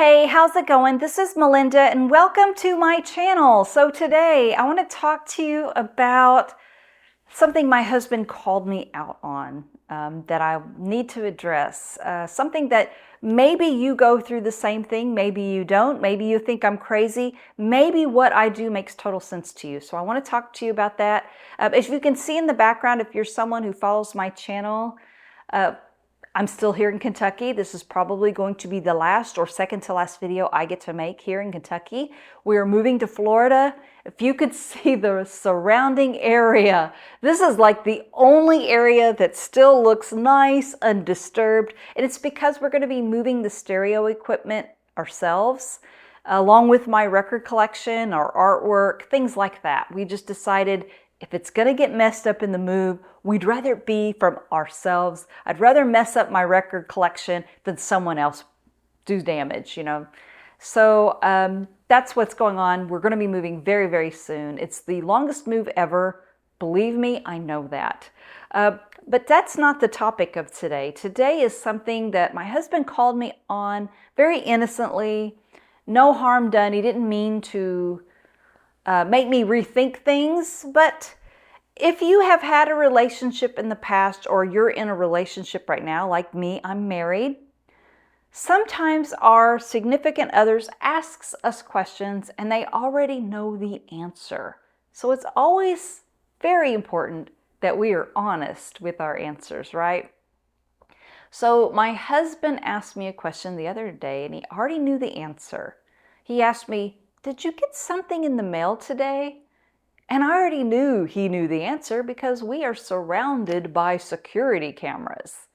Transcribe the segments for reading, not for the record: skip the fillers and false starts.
Hey, how's it going? This is Melinda and welcome to my channel. So today I want to talk to you about something my husband called me out on that I need to address. Something that maybe you go through the same thing, maybe you don't, maybe you think I'm crazy, maybe what I do makes total sense to you. So I want to talk to you about that. If you can see in the background, if you're someone who follows my channel, I'm still here in Kentucky. This is probably going to be the last or second to last video I get to make here in Kentucky. We are moving to Florida. If you could see the surrounding area, this is like the only area that still looks nice, undisturbed. And it's because we're going to be moving the stereo equipment ourselves, along with my record collection, our artwork, things like that. We just decided if it's going to get messed up in the move, we'd rather it be from ourselves. I'd rather mess up my record collection than someone else do damage, you know. So that's what's going on. We're going to be moving very, very soon. It's the longest move ever. Believe me, I know that. But that's not the topic of today. Today is something that my husband called me on very innocently. No harm done. He didn't mean to make me rethink things, but if you have had a relationship in the past or you're in a relationship right now, like me, I'm married, sometimes our significant others asks us questions and they already know the answer. So it's always very important that we are honest with our answers, right? So my husband asked me a question the other day and he already knew the answer. He asked me, "Did you get something in the mail today?" And I already knew he knew the answer because we are surrounded by security cameras.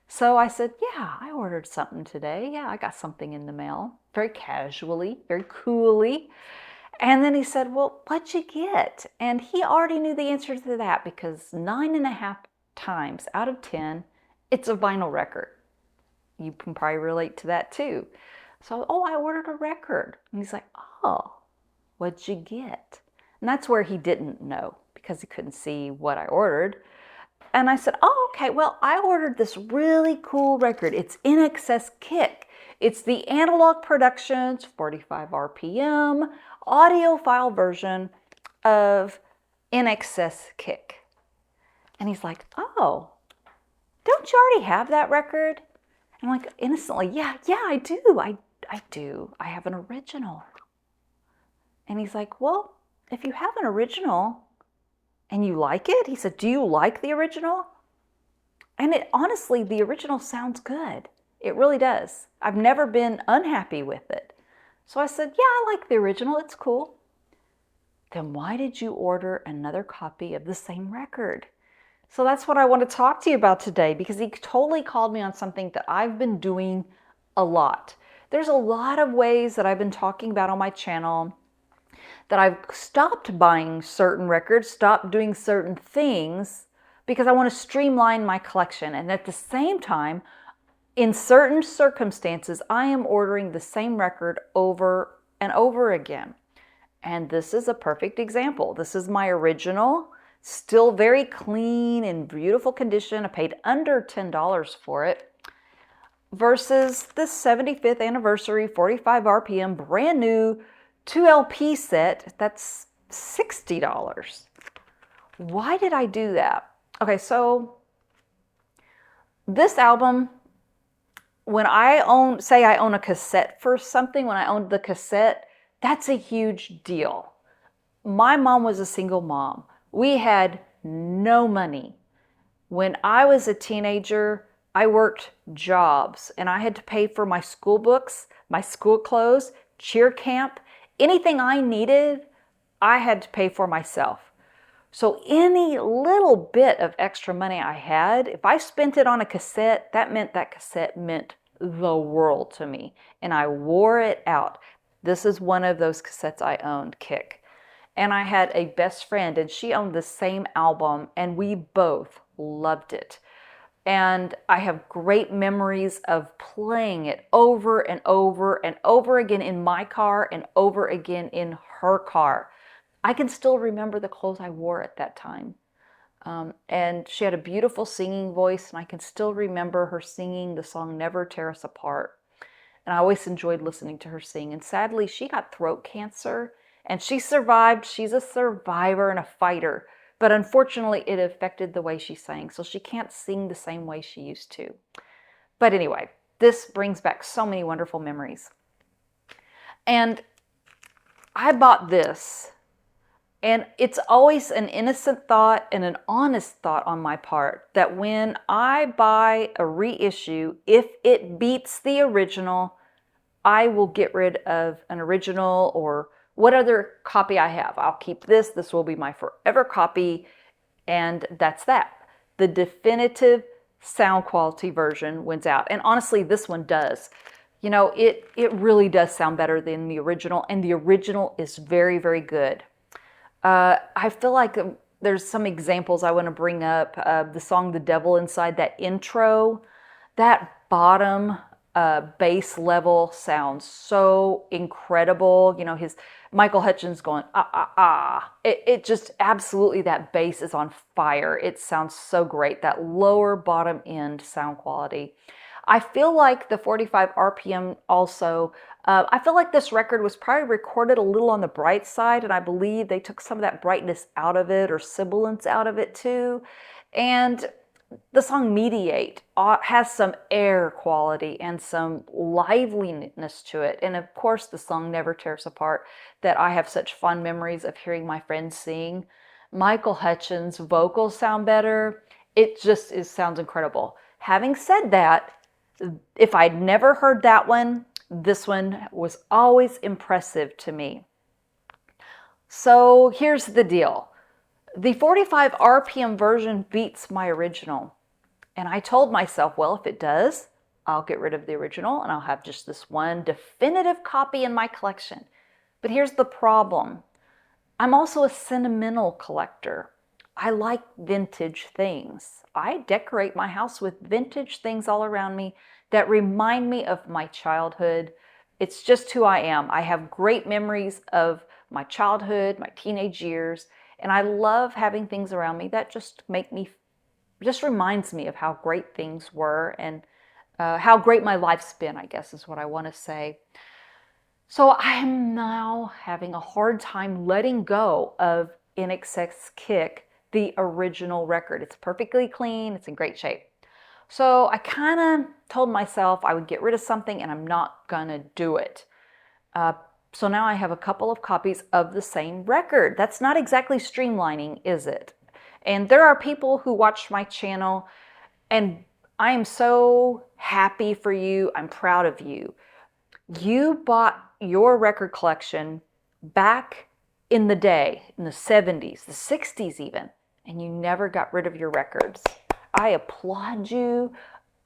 So I said, "Yeah, I ordered something today. Yeah, I got something in the mail." Very casually, very coolly. And then he said, "Well, what'd you get?" And he already knew the answer to that because 9.5 times out of 10, it's a vinyl record. You can probably relate to that too. So, I ordered a record. And he's like, "Oh, what'd you get?" And that's where he didn't know because he couldn't see what I ordered. And I said, "Oh, okay, well, I ordered this really cool record. It's INXS Kick. It's the Analog Productions 45 RPM audiophile version of INXS Kick." And he's like, "Oh, don't you already have that record?" And I'm like, innocently, yeah, I do. I do. I have an original." And he's like, "Well, if you have an original and you like it," he said, "do you like the original?" And honestly, the original sounds good. It really does. I've never been unhappy with it. So I said, "Yeah, I like the original. It's cool." "Then why did you order another copy of the same record?" So that's what I want to talk to you about today because he totally called me on something that I've been doing a lot. There's a lot of ways that I've been talking about on my channel that I've stopped buying certain records, stopped doing certain things because I want to streamline my collection. And at the same time, in certain circumstances, I am ordering the same record over and over again. And this is a perfect example. This is my original, still very clean and beautiful condition. I paid under $10 for it versus the 75th anniversary 45 RPM brand new 2 LP set that's $60. Why did I do that? Okay, so this album, when I say I own a cassette for something, when I owned the cassette, that's a huge deal. My mom was a single mom. We had no money. When I was a teenager, I worked jobs and I had to pay for my school books, my school clothes, cheer camp. Anything I needed, I had to pay for myself. So any little bit of extra money I had, if I spent it on a cassette, that cassette meant the world to me. And I wore it out. This is one of those cassettes I owned, Kick. And I had a best friend and she owned the same album and we both loved it. And I have great memories of playing it over and over and over again in my car and over again in her car. I can still remember the clothes I wore at that time. And she had a beautiful singing voice and I can still remember her singing the song Never Tear Us Apart. and I always enjoyed listening to her sing. And sadly, she got throat cancer, and she survived. She's a survivor and a fighter, but unfortunately, it affected the way she sang, so she can't sing the same way she used to. But anyway, this brings back so many wonderful memories. And I bought this, and it's always an innocent thought and an honest thought on my part that when I buy a reissue, if it beats the original, I will get rid of an original or what other copy I have. I'll keep this. This will be my forever copy, and that's that. The definitive sound quality version wins out. And honestly, this one does. You know, it really does sound better than the original, and the original is very, very good. I feel like there's some examples I want to bring up. The song The Devil Inside, that intro, that bottom bass level sounds so incredible. You know, his Michael Hutchins going, ah, ah, ah. It just absolutely, that bass is on fire. It sounds so great. That lower bottom end sound quality. I feel like the 45 RPM also, I feel like this record was probably recorded a little on the bright side, and I believe they took some of that brightness out of it, or sibilance out of it too. And the song Mediate has some air quality and some liveliness to it. And of course, the song Never Tears Apart, that I have such fond memories of hearing my friends sing. Michael Hutchins' vocals sound better. It just sounds incredible. Having said that, if I'd never heard that one, this one was always impressive to me. So here's the deal. The 45 RPM version beats my original. And I told myself, well, if it does, I'll get rid of the original and I'll have just this one definitive copy in my collection. But here's the problem. I'm also a sentimental collector. I like vintage things. I decorate my house with vintage things all around me that remind me of my childhood. It's just who I am. I have great memories of my childhood, my teenage years, and I love having things around me that just reminds me of how great things were and how great my life's been, I guess is what I want to say. So I'm now having a hard time letting go of INXS Kick, the original record. It's perfectly clean. It's in great shape. So I kind of told myself I would get rid of something, and I'm not going to do it. So now I have a couple of copies of the same record. That's not exactly streamlining, is it? And there are people who watch my channel, and I am so happy for you. I'm proud of you. You bought your record collection back in the day, in the 70s, the 60s even, and you never got rid of your records. I applaud you.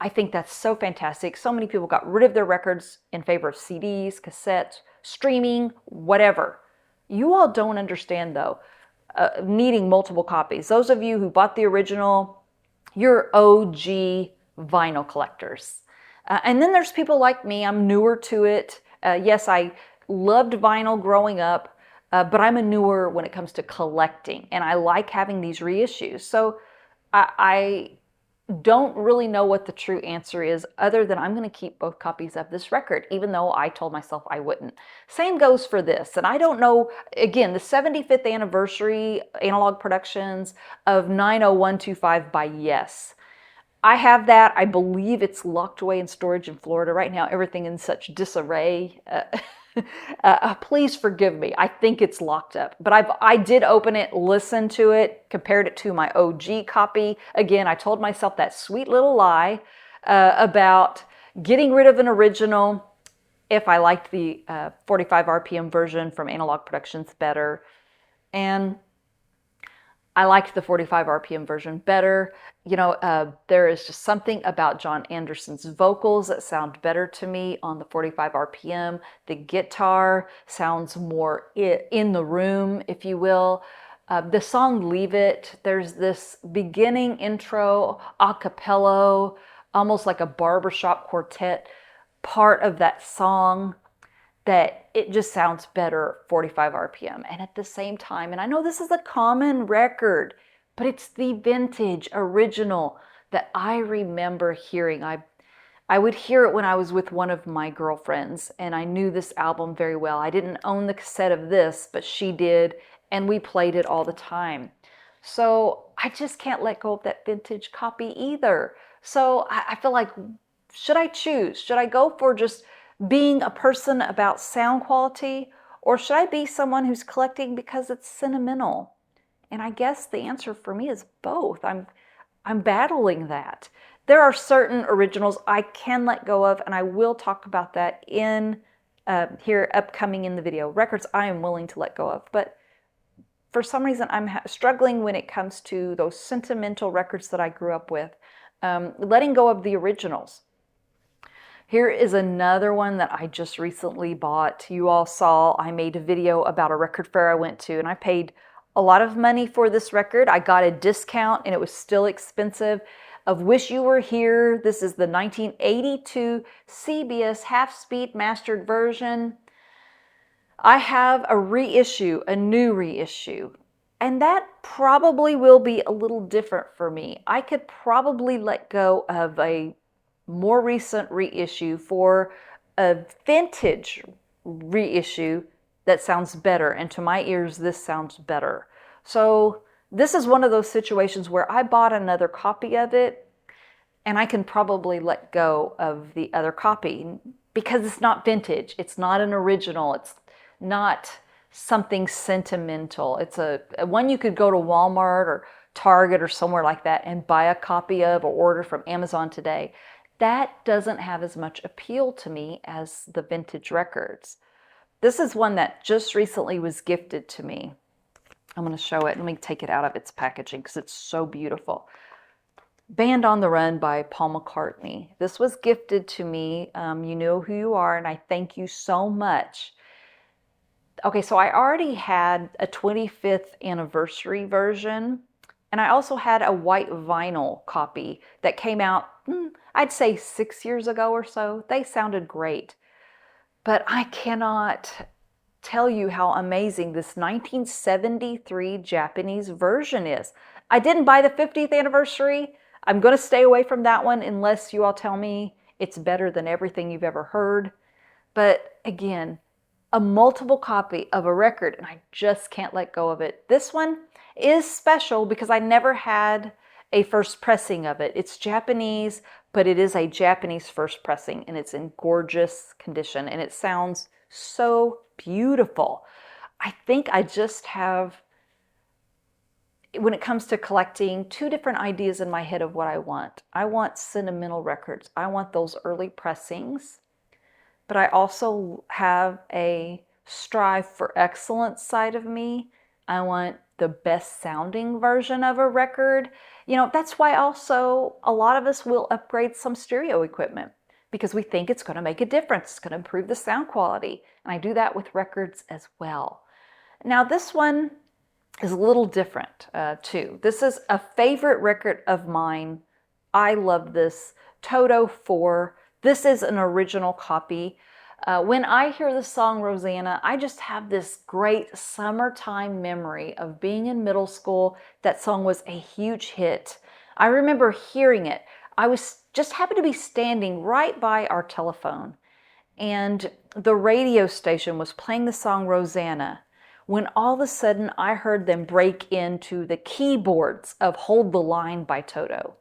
I think that's so fantastic. So many people got rid of their records in favor of CDs, cassettes, streaming, whatever. You all don't understand, though, needing multiple copies. Those of you who bought the original, you're OG vinyl collectors. And then there's people like me. I'm newer to it. Yes, I loved vinyl growing up, but I'm a newer when it comes to collecting, and I like having these reissues. So I don't really know what the true answer is, other than I'm going to keep both copies of this record, even though I told myself I wouldn't. Same goes for this. And I don't know, again, the 75th anniversary Analog Productions of 90125 by Yes. I have that. I believe it's locked away in storage in Florida right now. Everything in such disarray. Please forgive me. I think it's locked up. But I did open it, listened to it, compared it to my OG copy. Again, I told myself that sweet little lie about getting rid of an original if I liked the 45 RPM version from Analog Productions better. And I liked the 45 RPM version better. You know, there is just something about John Anderson's vocals that sound better to me on the 45 RPM. The guitar sounds more in the room, if you will. The song Leave It, there's this beginning intro, a cappella, almost like a barbershop quartet part of that song, that it just sounds better 45 RPM. And at the same time, and I know this is a common record, but it's the vintage original that I remember hearing. I would hear it when I was with one of my girlfriends, and I knew this album very well. I didn't own the cassette of this, but she did, and we played it all the time. So I just can't let go of that vintage copy either. So I feel like, should I choose? Should I go for just being a person about sound quality, or should I be someone who's collecting because it's sentimental? And I guess the answer for me is both. I'm battling that. There are certain originals I can let go of, and I will talk about that in here upcoming in the video. Records I am willing to let go of, but for some reason I'm struggling when it comes to those sentimental records that I grew up with, letting go of the originals. Here is another one that I just recently bought. You all saw I made a video about a record fair I went to, and I paid a lot of money for this record. I got a discount and it was still expensive. Of Wish You Were Here. This is the 1982 CBS half-speed mastered version. I have a reissue, a new reissue, and that probably will be a little different for me. I could probably let go of a more recent reissue for a vintage reissue that sounds better, and to my ears this sounds better. So this is one of those situations where I bought another copy of it and I can probably let go of the other copy because it's not vintage, it's not an original, it's not something sentimental. It's a one you could go to Walmart or Target or somewhere like that and buy a copy of or order from Amazon today. That doesn't have as much appeal to me as the vintage records. This is one that just recently was gifted to me. I'm going to show it. Let me take it out of its packaging because it's so beautiful. Band on the Run by Paul McCartney. This was gifted to me. You know who you are, and I thank you so much. Okay, so I already had a 25th anniversary version, and I also had a white vinyl copy that came out, I'd say 6 years ago or so. They sounded great, but I cannot tell you how amazing this 1973 Japanese version is. I didn't buy the 50th anniversary. I'm going to stay away from that one unless you all tell me it's better than everything you've ever heard. But again, a multiple copy of a record, and I just can't let go of it. This one is special because I never had a first pressing of it. It's Japanese, but it is a Japanese first pressing, and it's in gorgeous condition, and it sounds so beautiful. I think I just have, when it comes to collecting, two different ideas in my head of what I want. I want sentimental records. I want those early pressings, but I also have a strive for excellence side of me. I want the best sounding version of a record. You know, that's why also a lot of us will upgrade some stereo equipment because we think it's going to make a difference. It's going to improve the sound quality. And I do that with records as well. Now this one is a little different too. This is a favorite record of mine. I love this. Toto 4. This is an original copy. When I hear the song Rosanna, I just have this great summertime memory of being in middle school. That song was a huge hit. I remember hearing it. I was just happened to be standing right by our telephone, and the radio station was playing the song Rosanna, when all of a sudden I heard them break into the keyboards of Hold the Line by Toto.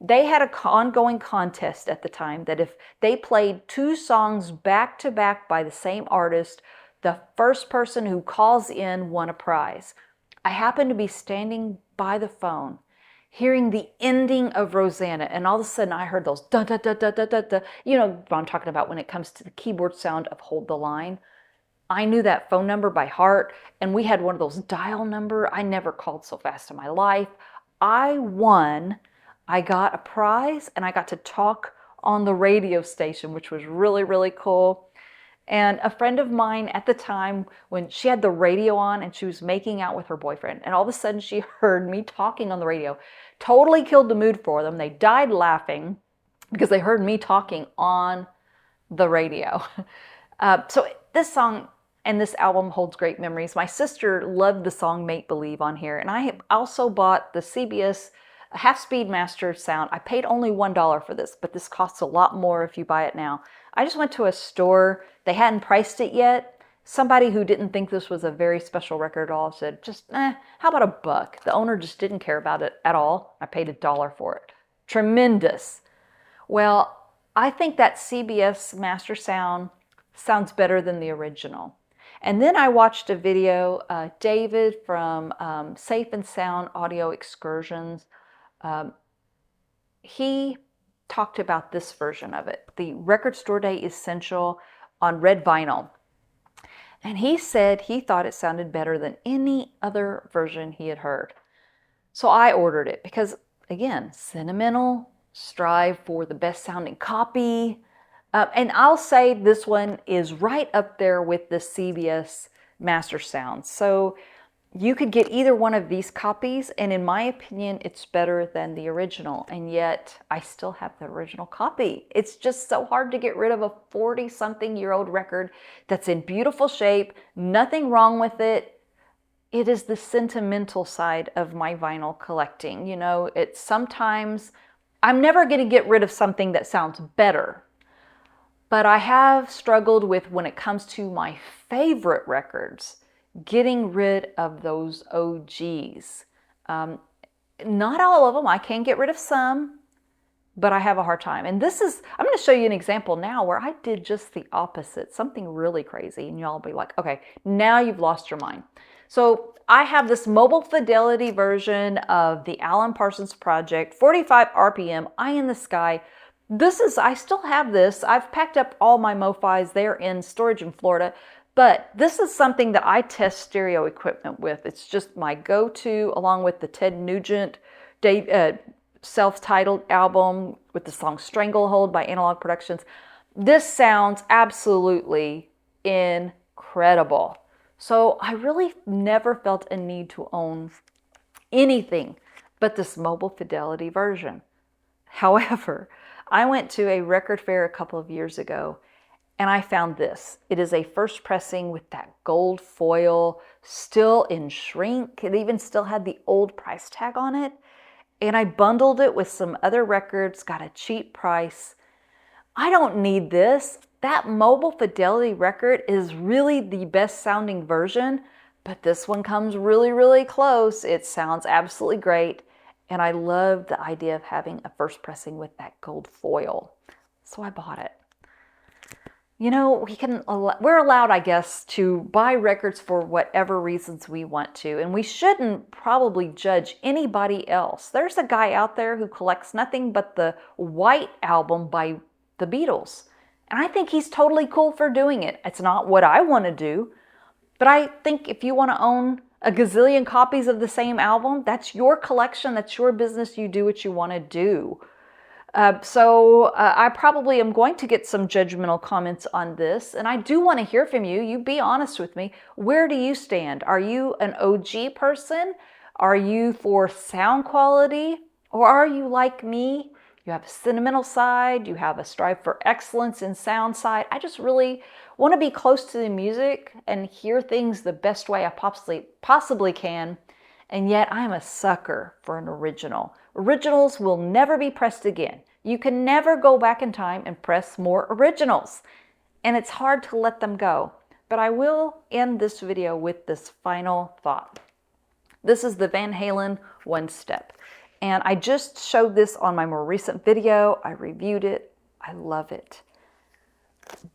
They had an ongoing contest at the time that if they played two songs back to back by the same artist, the first person who calls in won a prize. I happened to be standing by the phone, hearing the ending of Rosanna, and all of a sudden I heard those da da da da da da da. You know what I'm talking about when it comes to the keyboard sound of Hold the Line. I knew that phone number by heart, and we had one of those dial number. I never called so fast in my life. I won. I got a prize, and I got to talk on the radio station, which was really, really cool. And a friend of mine at the time, when she had the radio on and she was making out with her boyfriend, and all of a sudden she heard me talking on the radio, totally killed the mood for them. They died laughing because they heard me talking on the radio. So this song and this album holds great memories. My sister loved the song Make Believe on here, and I also bought the CBS a half-speed master sound. I paid only $1 for this, but this costs a lot more if you buy it now. I just went to a store. They hadn't priced it yet. Somebody who didn't think this was a very special record at all said, how about $1? The owner just didn't care about it at all. I paid $1 for it. Tremendous. Well, I think that CBS master sound sounds better than the original. And then I watched a video, David from Safe and Sound Audio Excursions. He talked about this version of it, the Record Store Day Essential on red vinyl. And he said he thought it sounded better than any other version he had heard. So I ordered it because, again, sentimental, strive for the best sounding copy. And I'll say this one is right up there with the CBS Master Sound. So you could get either one of these copies, and in my opinion, it's better than the original. And yet, I still have the original copy. It's just so hard to get rid of a 40-something-year-old record that's in beautiful shape, nothing wrong with it. It is the sentimental side of my vinyl collecting. You know, it's sometimes, I'm never going to get rid of something that sounds better. But I have struggled with, when it comes to my favorite records, getting rid of those OGs. Not all of them. I can get rid of some, but I have a hard time. And this is, I'm going to show you an example now where I did just the opposite, something really crazy. And y'all be like, okay, now you've lost your mind. So I have this mobile fidelity version of the Alan Parsons Project, 45 RPM, Eye in the Sky. I still have this. I've packed up all my MoFis. They're in storage in Florida. But this is something that I test stereo equipment with. It's just my go-to, along with the Ted Nugent self-titled album with the song Stranglehold by Analog Productions. This sounds absolutely incredible. So I really never felt a need to own anything but this mobile fidelity version. However, I went to a record fair a couple of years ago and I found this. It is a first pressing with that gold foil, still in shrink. It even still had the old price tag on it. And I bundled it with some other records, got a cheap price. I don't need this. That mobile fidelity record is really the best sounding version, but this one comes really, really close. It sounds absolutely great. And I love the idea of having a first pressing with that gold foil. So I bought it. You know, we're allowed, I guess, to buy records for whatever reasons we want to. And we shouldn't probably judge anybody else. There's a guy out there who collects nothing but the White Album by the Beatles. And I think he's totally cool for doing it. It's not what I want to do. But I think if you want to own a gazillion copies of the same album, that's your collection, that's your business, you do what you want to do. I probably am going to get some judgmental comments on this, and I do want to hear from you. You be honest with me. Where do you stand? Are you an OG person? Are you for sound quality? Or are you like me? You have a sentimental side, you have a strive for excellence in sound side. I just really want to be close to the music and hear things the best way I possibly can. And yet I'm a sucker for an original. Originals will never be pressed again. You can never go back in time and press more originals. And it's hard to let them go. But I will end this video with this final thought. This is the Van Halen One Step. And I just showed this on my more recent video. I reviewed it. I love it.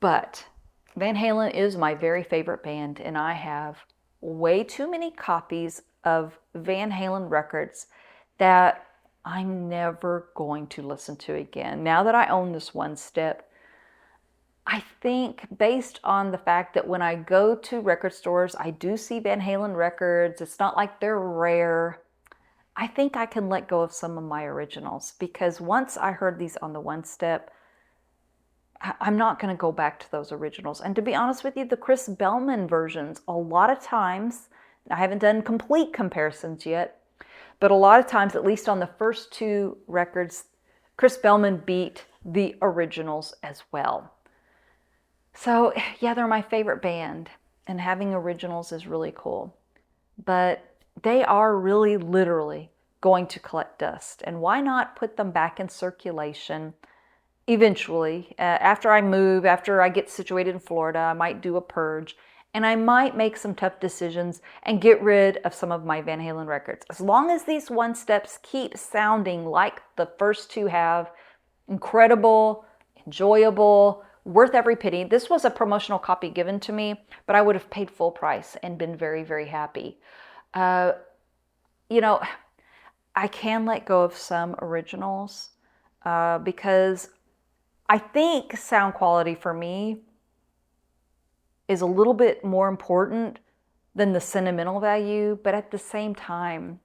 But Van Halen is my very favorite band, and I have way too many copies of Van Halen records that I'm never going to listen to again. Now that I own this One Step, I think based on the fact that when I go to record stores, I do see Van Halen records. It's not like they're rare. I think I can let go of some of my originals because once I heard these on the One Step, I'm not going to go back to those originals. And to be honest with you, the Chris Bellman versions, a lot of times, I haven't done complete comparisons yet, but a lot of times, at least on the first two records, Chris Bellman beat the originals as well. So yeah, they're my favorite band, and having originals is really cool. But they are really literally going to collect dust. And why not put them back in circulation eventually? After I move, after I get situated in Florida, I might do a purge, and I might make some tough decisions and get rid of some of my Van Halen records. As long as these one steps keep sounding like the first two have, incredible, enjoyable, worth every penny. This was a promotional copy given to me, but I would have paid full price and been very, very happy. You know, I can let go of some originals because I think sound quality for me is a little bit more important than the sentimental value, but at the same time,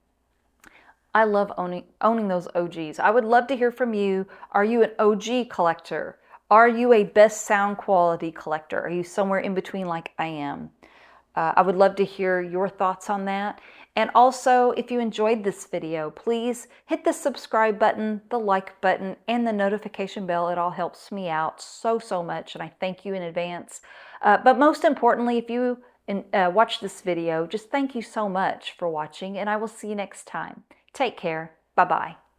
I love owning those OGs. I would love to hear from you. Are you an OG collector? Are you a best sound quality collector? Are you somewhere in between like I am? I would love to hear your thoughts on that. And also, if you enjoyed this video, please hit the subscribe button, the like button, and the notification bell. It all helps me out so, so much, and I thank you in advance. But most importantly, if you watch this video, just thank you so much for watching, and I will see you next time. Take care. Bye-bye.